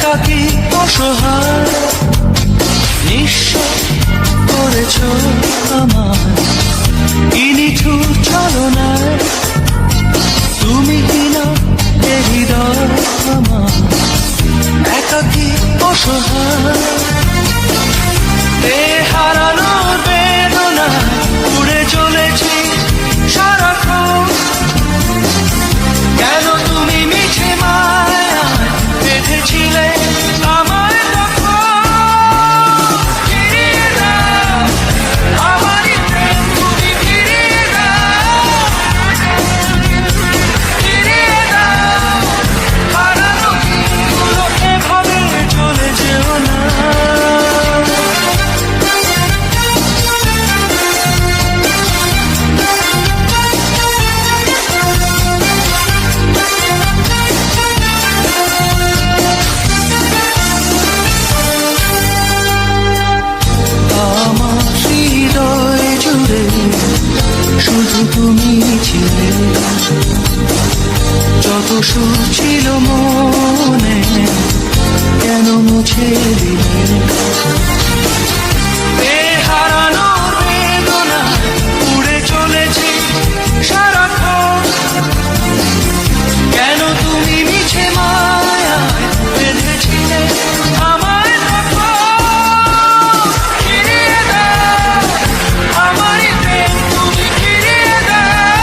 একাকী অসহায় নিঃস্ব করেছ আমায় কি নিঠুর ছলনায় তুমি কিনা এ হৃদয় আমার একাকী অসহায় এ হারানোর বেদনায় উড়ে চলেছি সারাক্ষণ কেন তুমি মিছে মায়ায় বেঁধেছিলে আমায় তখন ফিরিয়ে দাও আমারই প্রেম তুমি ফিরিয়ে দাও হারানো দিনগুলো এভাবে চলে যেও না আমার হৃদয় জুড়ে শুধু তুমি ছিলে যত সুর ছিল মনে কেন মুছে দিলে এ হারানোর বেদনায় উড়ে চলেছি সারাক্ষণ কেন তুমি মিছে মায়ায় বেঁধেছিলে আমায় তখন ফিরিয়ে দাও আমারই প্রেম তুমি ফিরিয়ে দাও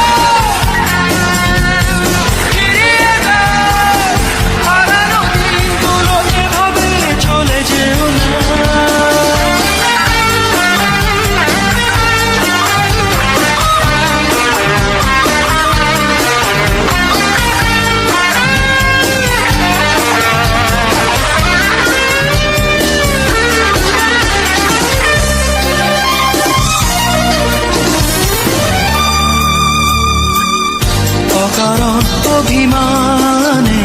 হারানো দিনগুলো এভাবে চলে যেও না অকারণ অভিমানে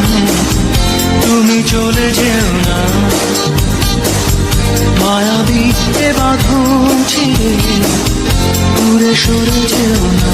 তুমি চলে যেও না মায়াবী এ বাঁধন ছিঁড়ে দূরে সরে যেও না